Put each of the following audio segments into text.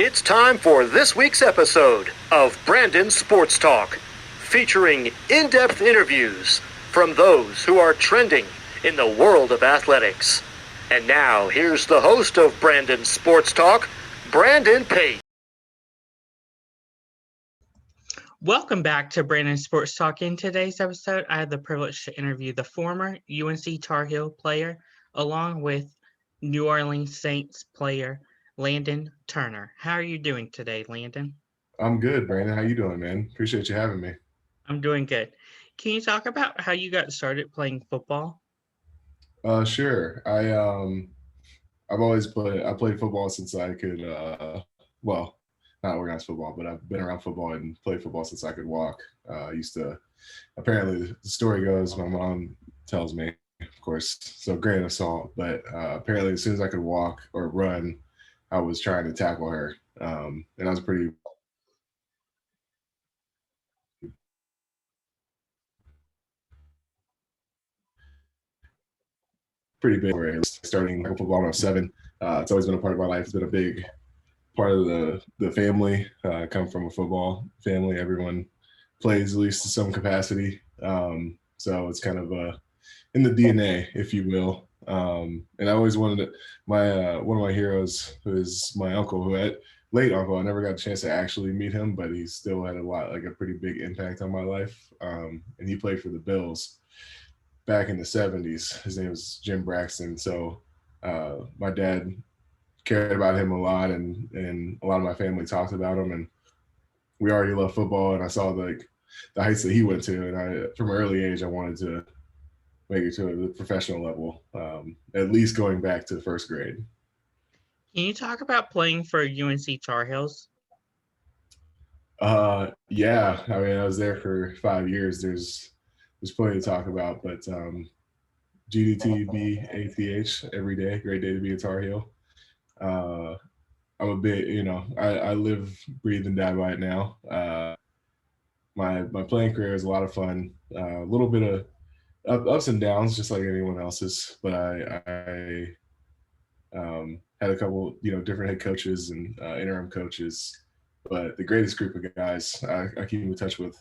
It's time for this week's episode of Brandon Sports Talk, featuring in-depth interviews from those who are trending in the world of athletics. And now, here's the host of Brandon Sports Talk, Brandon Pate. Welcome back to Brandon Sports Talk. In today's episode, I had the privilege to interview the former UNC Tar Heel player, along with New Orleans Saints player Landon Turner. How are you doing today, Landon? I'm good, Brandon. How you doing, man? Appreciate you having me. I'm doing good. Can you talk about how you got started playing football? Sure. I've always played. I played football since I could. Well, not organized football, but I've been around football and played football since I could walk. I used to. Apparently, the story goes. My mom tells me, of course, so grain of salt. But apparently, as soon as I could walk or run, I was trying to tackle her, and I was pretty big for it. Starting football when I was 7. It's always been a part of my life. It's been a big part of the family. I come from a football family. Everyone plays at least to some capacity. So it's kind of in the DNA, if you will. And I always wanted to, one of my heroes, who is my uncle, late uncle. I never got a chance to actually meet him, but he still had a pretty big impact on my life. And he played for the Bills back in the 70s. His name was Jim Braxton. So my dad cared about him a lot, and a lot of my family talked about him, and we already loved football, and I saw the heights that he went to, and from an early age I wanted to make it to the professional level, at least going back to first grade. Can you talk about playing for UNC Tar Heels? Yeah, I mean, I was there for 5 years. There's plenty to talk about, but GDTBATH every day. Great day to be a Tar Heel. I'm a bit, I live, breathe, and die by it now. My playing career is a lot of fun. A little bit of ups and downs, just like anyone else's. But I had a couple, different head coaches and interim coaches. But the greatest group of guys, I keep in touch with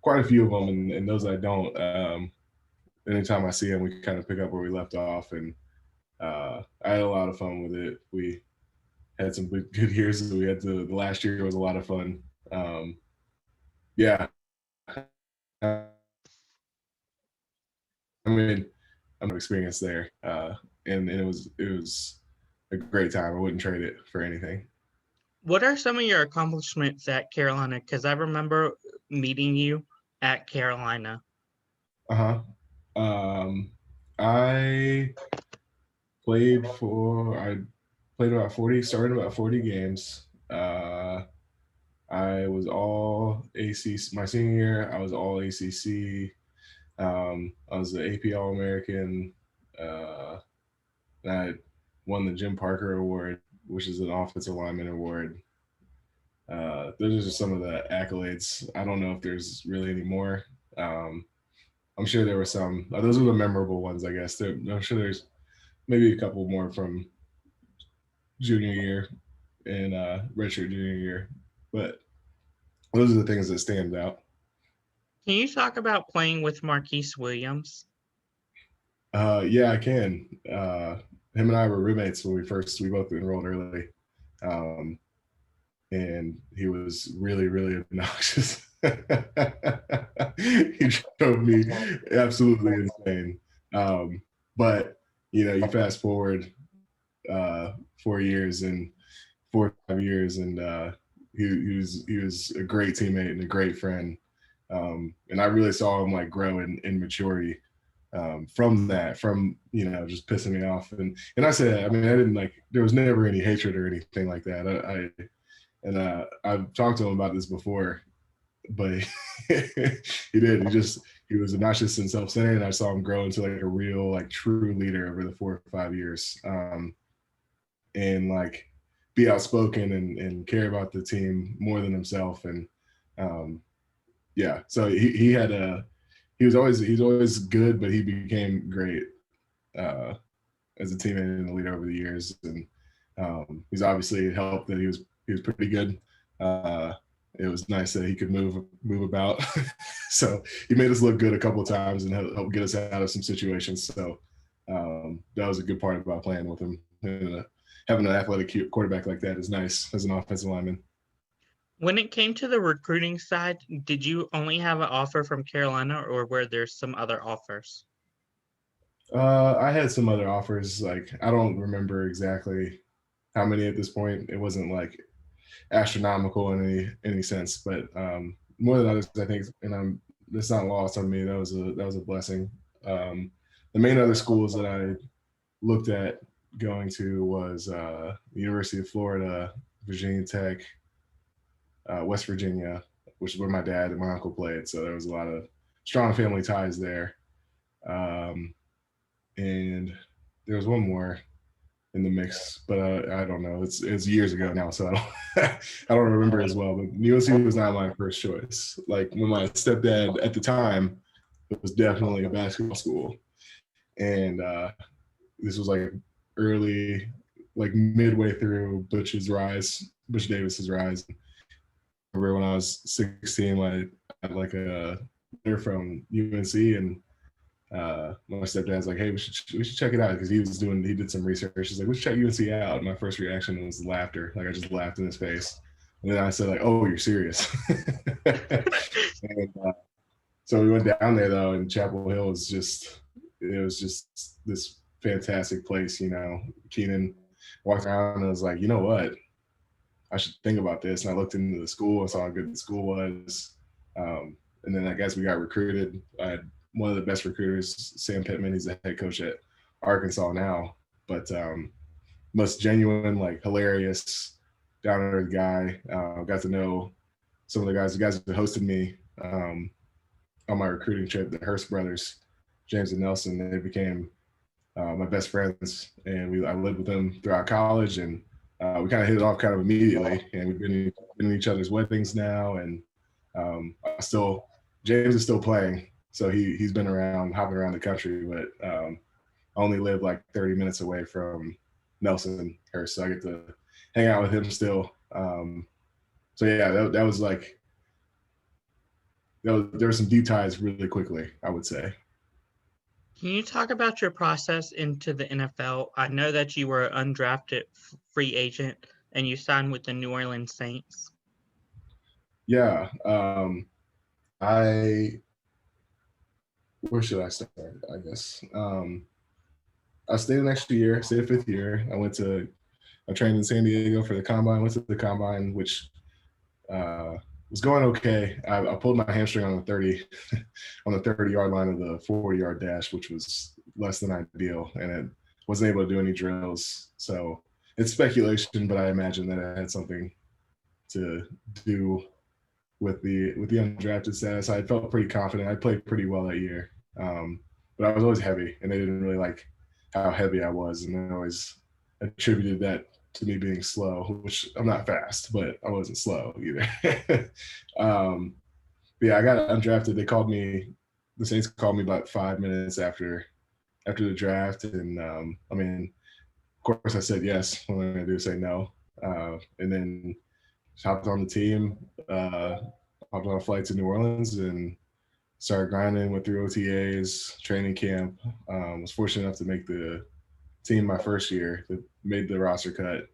quite a few of them, and those I don't. Anytime I see them, we kind of pick up where we left off, and I had a lot of fun with it. We had some good years. We had the last year was a lot of fun. Yeah. I mean, I'm experienced there, and it was a great time. I wouldn't trade it for anything. What are some of your accomplishments at Carolina? Because I remember meeting you at Carolina. I played about 40, started about 40 games. I was all ACC my senior year. I was all ACC. I was the AP All-American. I won the Jim Parker Award, which is an offensive lineman award. Those are just some of the accolades. I don't know if there's really any more. I'm sure there were some. Those are the memorable ones, I guess. I'm sure there's maybe a couple more from junior year and redshirt junior year, but those are the things that stand out. Can you talk about playing with Marquise Williams? Yeah, I can. Him and I were roommates when we both enrolled early. And he was really, really obnoxious. He drove me absolutely insane. But you fast forward 4 years and 4 or 5 years, and he was a great teammate and a great friend. And I really saw him grow in maturity from just pissing me off. And I said, I didn't there was never any hatred or anything like that. I've talked to him about this before, but he did. He was obnoxious and self-centered, and I saw him grow into a real true leader over the 4 or 5 years, and be outspoken and care about the team more than himself. And yeah, so he was always good, but he became great as a teammate and a leader over the years. And he's obviously helped that he was was pretty good. It was nice that he could move about. So he made us look good a couple of times and helped get us out of some situations. So that was a good part about playing with him. And, having an athletic quarterback like that is nice as an offensive lineman. When it came to the recruiting side, did you only have an offer from Carolina, or were there some other offers? I had some other offers. Like, I don't remember exactly how many at this point. It wasn't like astronomical in any sense, but more than others, I think. And it's not lost on me. That was a blessing. The main other schools that I looked at going to was the University of Florida, Virginia Tech, West Virginia, which is where my dad and my uncle played. So there was a lot of strong family ties there. And there was one more in the mix, but I don't know. It's years ago now, so I don't remember as well. But UNC was not my first choice. Like, when my stepdad at the time, it was definitely a basketball school, and this was like midway through Butch Davis's rise. I remember when I was 16, I had like a letter from UNC, and my stepdad's like, "Hey, we should check it out," because he did some research. He's like, "Let's check UNC out." And my first reaction was laughter. Like, I just laughed in his face, and then I said, like, "Oh, you're serious?" And, so we went down there though, and Chapel Hill was just this fantastic place. Keenan walked around and I was like, you know what? I should think about this. And I looked into the school and saw how good the school was. And then I guess we got recruited. I had one of the best recruiters, Sam Pittman. He's the head coach at Arkansas now, but most genuine, like, hilarious, down to earth guy. Got to know some of the guys that hosted me on my recruiting trip, the Hurst brothers, James and Nelson. They became my best friends, and I lived with them throughout college, and we kind of hit it off kind of immediately, and we've been in each other's weddings now, and James is still playing, so he's been hopping around the country, but I only live like 30 minutes away from Nelson Hurst, so I get to hang out with him still. So yeah, that was like, there were some deep ties really quickly, I would say. Can you talk about your process into the NFL? I know that you were an undrafted free agent and you signed with the New Orleans Saints. Yeah. Where should I start, I guess? I stayed an extra year, stayed a fifth year. I trained in San Diego for the combine, went to the combine, which was going okay. I pulled my hamstring on the 30-yard line of the 40-yard dash, which was less than ideal, and it wasn't able to do any drills. So it's speculation, but I imagine that it had something to do with the undrafted status. I felt pretty confident. I played pretty well that year, but I was always heavy, and they didn't really like how heavy I was, and they always attributed that to me being slow, which I'm not fast, but I wasn't slow either. But yeah, I got undrafted. The Saints called me about 5 minutes after the draft, and I mean, of course I said yes. What am I gonna do? Say no? And then hopped on the team, hopped on a flight to New Orleans, and started grinding. Went through OTAs, training camp. Was fortunate enough to make the team my first year. That made the roster cut.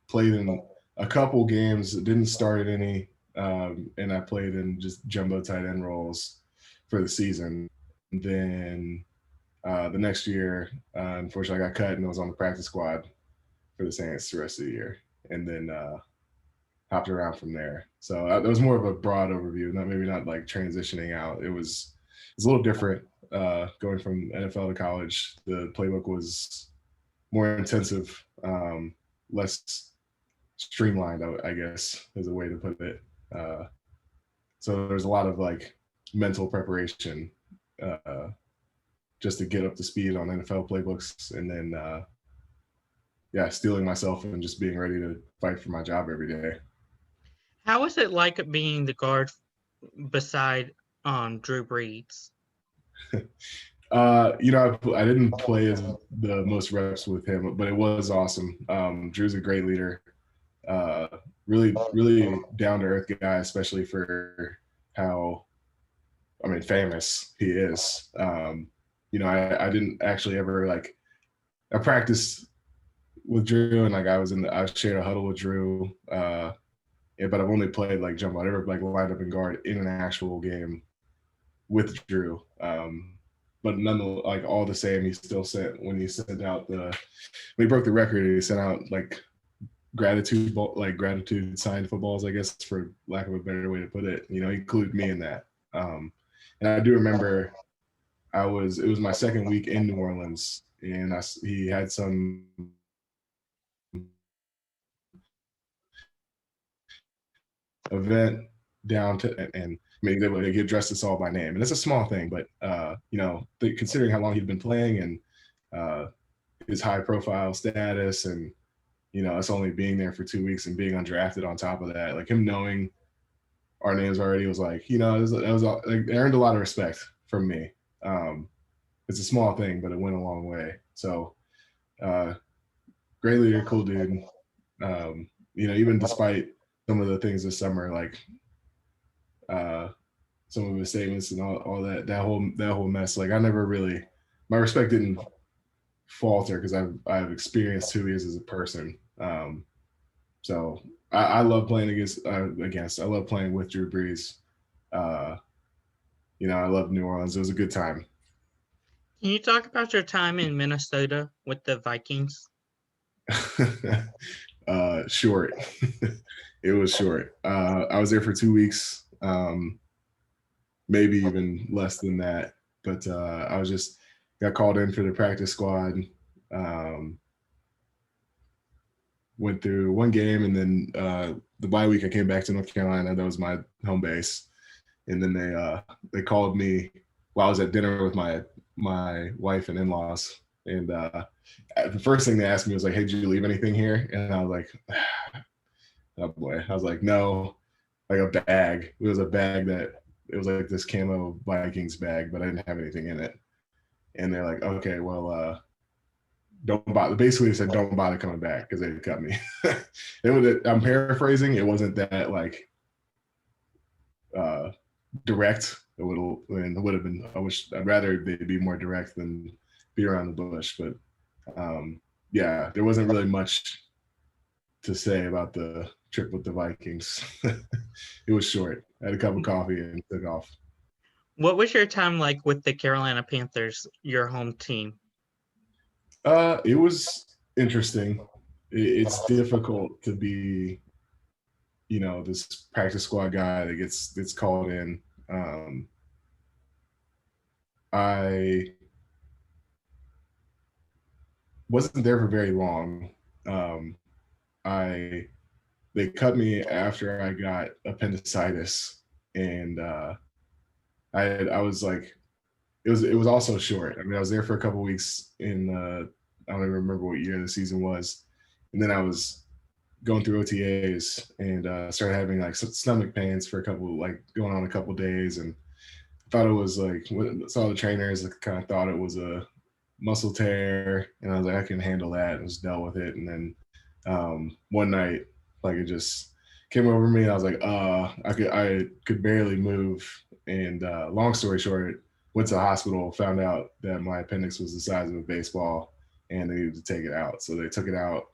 Played in a couple games, didn't start any, and I played in just jumbo tight end roles for the season. And then the next year, unfortunately, I got cut and I was on the practice squad for the Saints the rest of the year, and then hopped around from there. So that was more of a broad overview, not like transitioning out. It's a little different going from NFL to college. The playbook was more intensive, less streamlined, I guess is a way to put it. So there's a lot of like mental preparation just to get up to speed on NFL playbooks, and then steeling myself and just being ready to fight for my job every day. How was it like being the guard beside Drew Brees? I didn't play as the most reps with him, but it was awesome. Drew's a great leader. Really, really down to earth guy, especially for how, famous he is. I didn't actually ever I practiced with Drew, and I shared a huddle with Drew. Yeah, but I've only played jump ball. I never lined up and guard in an actual game with Drew. But nonetheless, all the same, he still sent when he broke the record. He sent out gratitude signed footballs, I guess, for lack of a better way to put it. He included me in that. And I do remember it was my second week in New Orleans, and he had some event down to, and they would get dressed us all by name, and it's a small thing, but considering how long he'd been playing and his high profile status, and us only being there for 2 weeks and being undrafted on top of that, him knowing our names already was it earned a lot of respect from me. It's a small thing, but it went a long way. So great leader, cool dude. Even despite some of the things this summer, some of his statements and all that whole mess, I never really, my respect didn't falter because I've experienced who he is as a person. So I love playing I love playing with Drew Brees. I love New Orleans. It was a good time. Can you talk about your time in Minnesota with the Vikings? Short. It was short. I was there for 2 weeks, maybe even less than that. But I got called in for the practice squad. Went through one game, and then the bye week I came back to North Carolina. That was my home base. And then they called me while I was at dinner with my wife and in-laws. And the first thing they asked me was hey, did you leave anything here? And I was like, oh boy. I was like, no, a bag. It was a bag it was this camo Vikings bag, but I didn't have anything in it. And they're like, okay, well, don't bother. Basically, they said, don't bother coming back because they cut me. I'm paraphrasing. It wasn't that direct. It would have been. I'd rather they be more direct than be around the bush. But yeah, there wasn't really much to say about the trip with the Vikings. It was short. I had a cup of coffee and took off. What was your time like with the Carolina Panthers, your home team? It was interesting. It's difficult to be, this practice squad guy that gets called in. I wasn't there for very long. They cut me after I got appendicitis, and I was it was also short. I was there for a couple weeks in I don't even remember what year the season was, and then I was going through OTAs and started having stomach pains for going on a couple days, and thought it was saw the trainers kind of thought it was a muscle tear, and I was I can handle that, and just dealt with it. And then one night it just came over me, and I was I could barely move, and long story short, went to the hospital, found out that my appendix was the size of a baseball and they needed to take it out. So they took it out,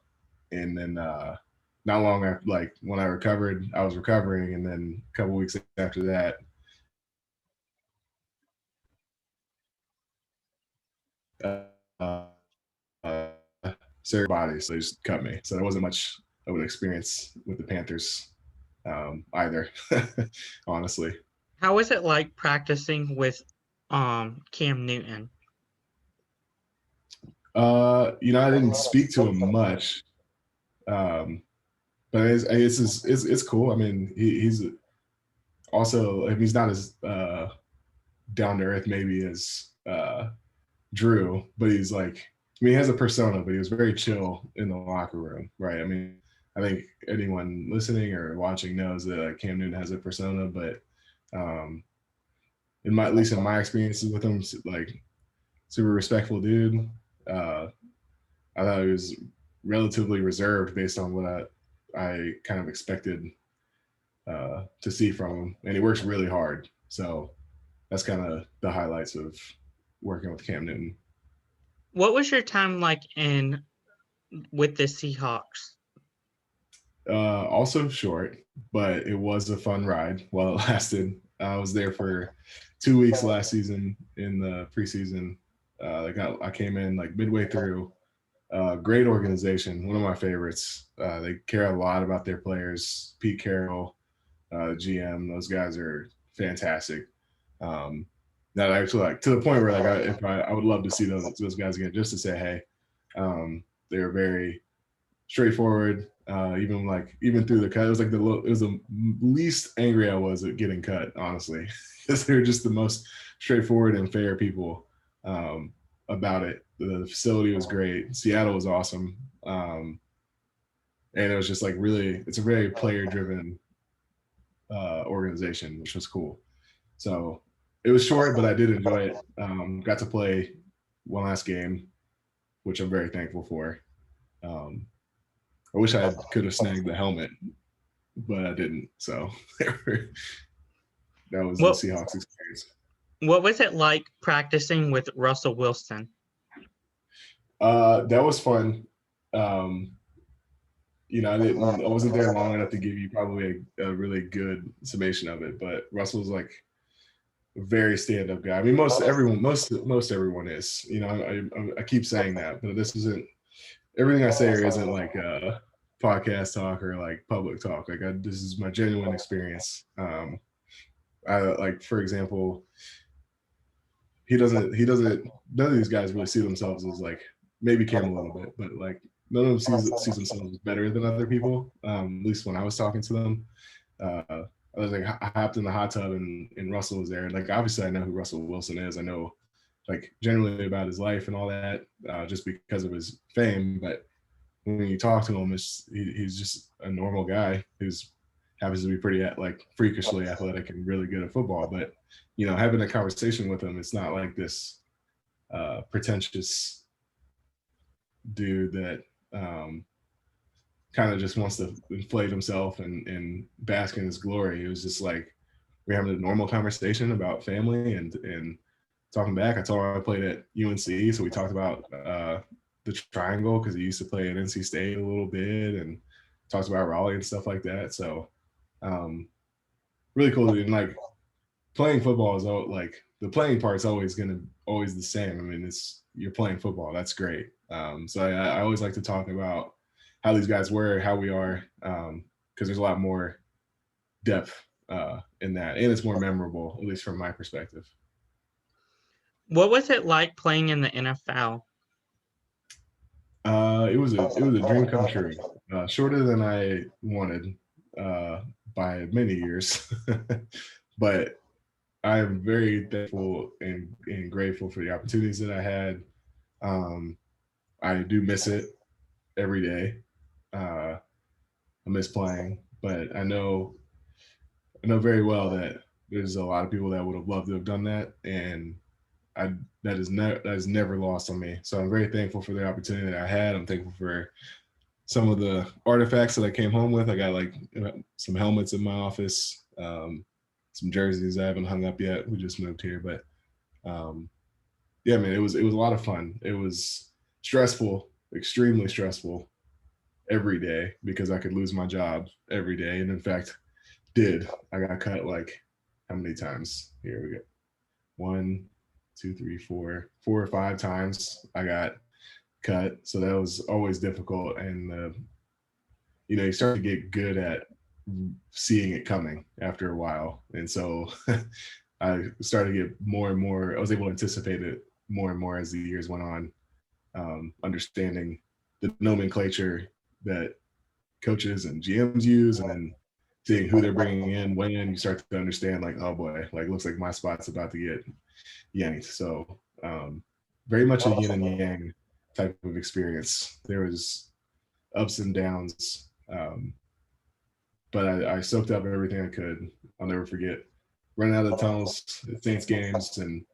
and then not long after, when I recovered, I was recovering, and then a couple weeks after that, surgery body, so they just cut me. So there wasn't much of an experience with the Panthers either, honestly. How was it like practicing with Cam Newton? I didn't speak to him much, but it's cool. He's also, he's not as down to earth maybe as Drew, but he's he has a persona, but he was very chill in the locker room, right? I think anyone listening or watching knows that Cam Newton has a persona, but at least in my experiences with him, super respectful dude. I thought he was relatively reserved based on what I kind of expected to see from him, and he works really hard. So that's kind of the highlights of working with Cam Newton. What was your time like with the Seahawks? Also short, but it was a fun ride while it lasted. I was there for 2 weeks last season in the preseason. I came in like midway through. Great organization, one of my favorites. They care a lot about their players. Pete Carroll, GM, those guys are fantastic. That I actually like to the point where like I would love to see those guys again, just to say hey. They're very straightforward. Even through the cut, it was the least angry I was at getting cut, honestly, because they're just the most straightforward and fair people about it. The facility was great. Seattle was awesome, and it was just like really, it's a very player-driven organization, which was cool. So it was short, but I did enjoy it. Got to play one last game, which I'm very thankful for. I wish I could have snagged the helmet, but I didn't. So that was the Seahawks experience. What was it like practicing with Russell Wilson? That was fun. I wasn't there long enough to give you probably a really good summation of it, but Russell's like a very stand-up guy. I mean, most everyone is. I keep saying that, but this isn't. Everything I say here isn't like podcast talk or like public talk. This is my genuine experience. For example, he doesn't. None of these guys really see themselves as like, maybe Cam a little bit, but like none of them sees themselves as better than other people. At least when I was talking to them, I was like, I hopped in the hot tub and Russell was there. Like, obviously I know who Russell Wilson is. I know like generally about his life and all that, just because of his fame. But when you talk to him, he's just a normal guy who's happens to be pretty like freakishly athletic and really good at football. But having a conversation with him, it's not like this pretentious dude that kind of just wants to inflate himself and bask in his glory. It was just like we're having a normal conversation about family and talking back. I told him I played at UNC, so we talked about the triangle because he used to play at NC State a little bit, and talked about Raleigh and stuff like that. So really cool. And like playing football is like the playing part's always the same. I mean, you're playing football. That's great. So I always like to talk about how these guys were, how we are, because there's a lot more depth in that, and it's more memorable, at least from my perspective. What was it like playing in the NFL? It was a dream come true. Shorter than I wanted by many years, but I am very thankful and grateful for the opportunities that I had. I do miss it every day. I miss playing, but I know very well that there's a lot of people that would have loved to have done that, and that is never lost on me. So I'm very thankful for the opportunity that I had. I'm thankful for some of the artifacts that I came home with. I got like some helmets in my office, some jerseys I haven't hung up yet. We just moved here, but yeah, man, it was a lot of fun. It was stressful, extremely stressful every day because I could lose my job every day. And in fact, I got cut like how many times? Here we go. 1, 2, 3, 4 or 5 times I got cut. So that was always difficult. And, you start to get good at seeing it coming after a while. And so I started to get more and more, I was able to anticipate it more and more as the years went on, understanding the nomenclature that coaches and GMs use, and then seeing who they're bringing in, when you start to understand like, oh boy, like looks like my spot's about to get yanked. So very much a yin and yang type of experience. There was ups and downs, but I soaked up everything I could. I'll never forget running out of the tunnels, the Saints games, and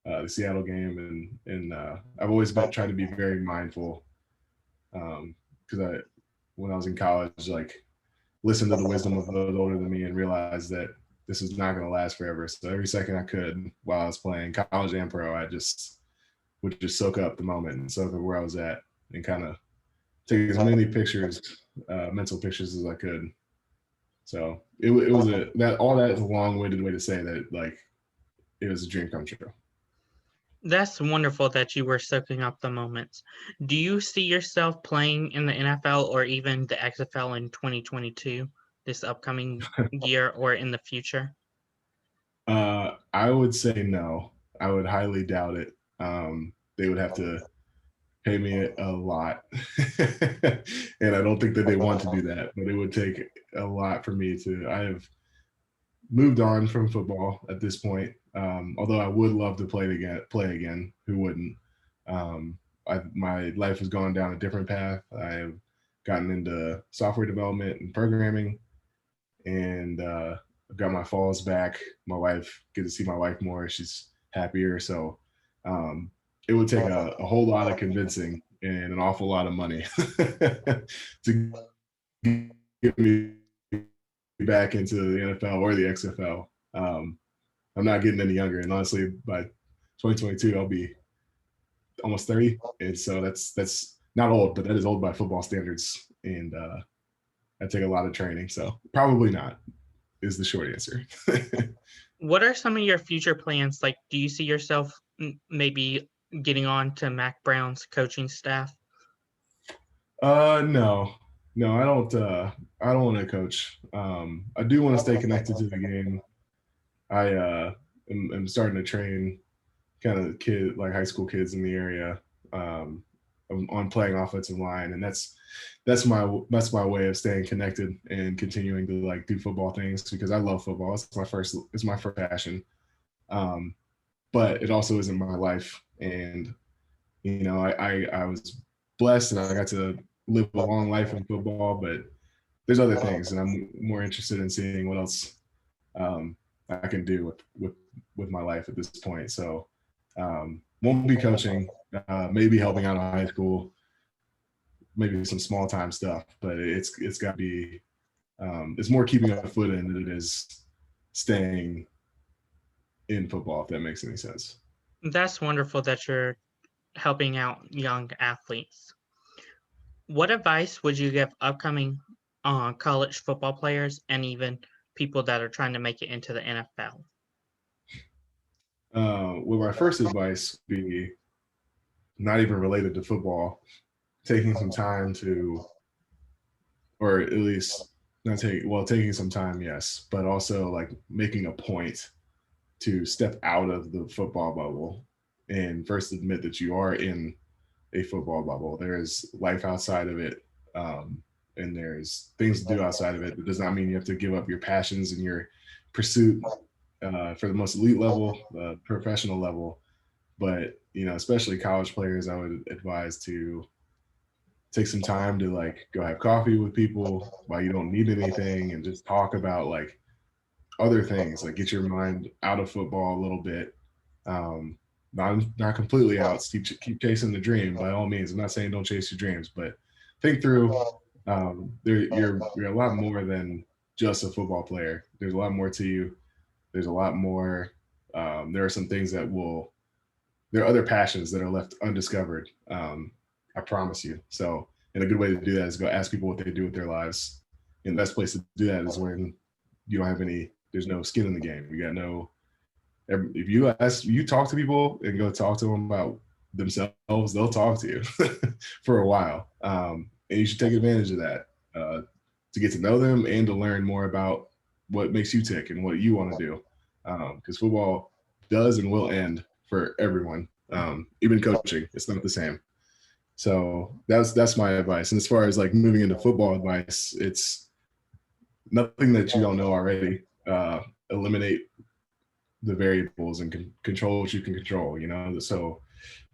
the Seattle game, and I've always tried to be very mindful because when I was in college, like listen to the wisdom of those older than me and realize that this is not going to last forever. So every second I could while I was playing college and pro, I just would just soak up the moment and soak up where I was at and kind of take as many pictures, mental pictures as I could. So it was all that is a long-winded way to say that like it was a dream come true. That's wonderful that you were soaking up the moments. Do you see yourself playing in the NFL or even the XFL in 2022, this upcoming year, or in the future? I would say no. I would highly doubt it. They would have to pay me a lot, and I don't think that they want to do that. But it would take a lot for me to. I have moved on from football at this point. Although I would love to play again. Who wouldn't? My life has gone down a different path. I have gotten into software development and programming, and I've got my falls back. My wife, get to see my wife more. She's happier. So it would take a whole lot of convincing and an awful lot of money to get me back into the NFL or the XFL. I'm not getting any younger, and honestly, by 2022, I'll be almost 30, and so that's not old, but that is old by football standards, and I take a lot of training, so probably not is the short answer. What are some of your future plans? Like, do you see yourself maybe getting on to Mac Brown's coaching staff? No, I don't. I don't want to coach. I do want to stay connected to the game. I am starting to train kind of high school kids in the area on playing offensive line, and that's my way of staying connected and continuing to like do football things because I love football. It's my first passion, but it also isn't my life. And I was blessed and I got to live a long life in football, but there's other things, and I'm more interested in seeing what else I can do with my life at this point. So won't be coaching, maybe helping out in high school, maybe some small time stuff, but it's got to be it's more keeping a foot in than it is staying in football, if that makes any sense. That's wonderful that you're helping out young athletes. What advice would you give upcoming college football players and even people that are trying to make it into the NFL? Well, my first advice would be not even related to football, taking some time to, or at least taking some time, yes, but also like making a point to step out of the football bubble and first admit that you are in a football bubble. There's life outside of it, and there's things to do outside of it. It does not mean you have to give up your passions and your pursuit for the most elite level, professional level. But especially college players, I would advise to take some time to like go have coffee with people while you don't need anything and just talk about like other things, like get your mind out of football a little bit. Not completely out. Keep chasing the dream by all means. I'm not saying don't chase your dreams, but think through. You're a lot more than just a football player. There's a lot more to you. There's a lot more. There are some things there are other passions that are left undiscovered. I promise you. So, and a good way to do that is go ask people what they do with their lives. And the best place to do that is when you don't have there's no skin in the game. You got no. If you talk to people and go talk to them about themselves, they'll talk to you for a while. And you should take advantage of that to get to know them and to learn more about what makes you tick and what you want to do. Because football does and will end for everyone. Even coaching, it's not the same. So that's my advice. And as far as like moving into football advice, it's nothing that you don't know already. Eliminate the variables and control what you can control, So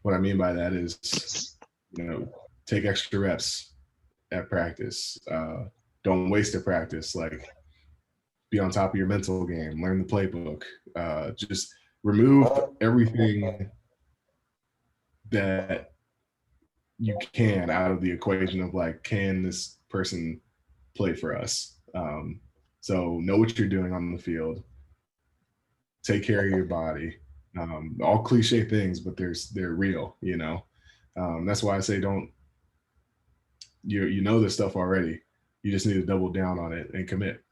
what I mean by that is, take extra reps at practice. Don't waste a practice. Like, be on top of your mental game, learn the playbook, just remove everything that you can out of the equation of like, can this person play for us. So know what you're doing on the field. Take care of your body. All cliche things, but they're real, you know. That's why I say you know this stuff already. You just need to double down on it and commit.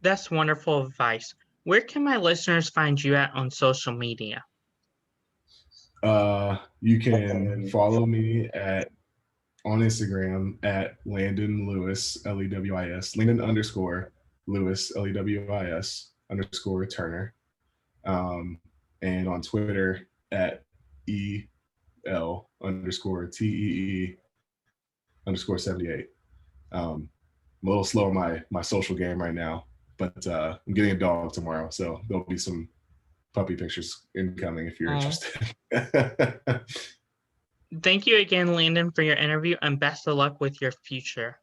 That's wonderful advice. Where can my listeners find you at on social media? You can follow me on Instagram at Landon Lewis, Lewis, Landon _Lewis, Lewis _Turner. And on Twitter at EL_TEE_78. I'm a little slow on my social game right now, but I'm getting a dog tomorrow, so there'll be some puppy pictures incoming if you're interested. Thank you again, Landon, for your interview, and best of luck with your future.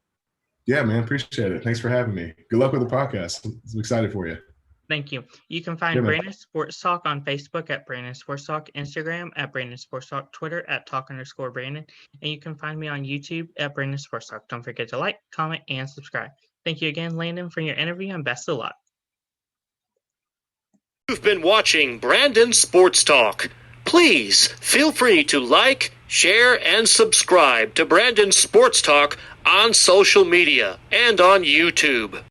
Yeah, man, appreciate it. Thanks for having me. Good luck with the podcast. I'm excited for you. Thank you. You can find Brandon Sports Talk on Facebook at Brandon Sports Talk, Instagram at Brandon Sports Talk, Twitter at Talk_Brandon, and you can find me on YouTube at Brandon Sports Talk. Don't forget to like, comment, and subscribe. Thank you again, Landon, for your interview, and best of luck. You've been watching Brandon Sports Talk. Please feel free to like, share, and subscribe to Brandon Sports Talk on social media and on YouTube.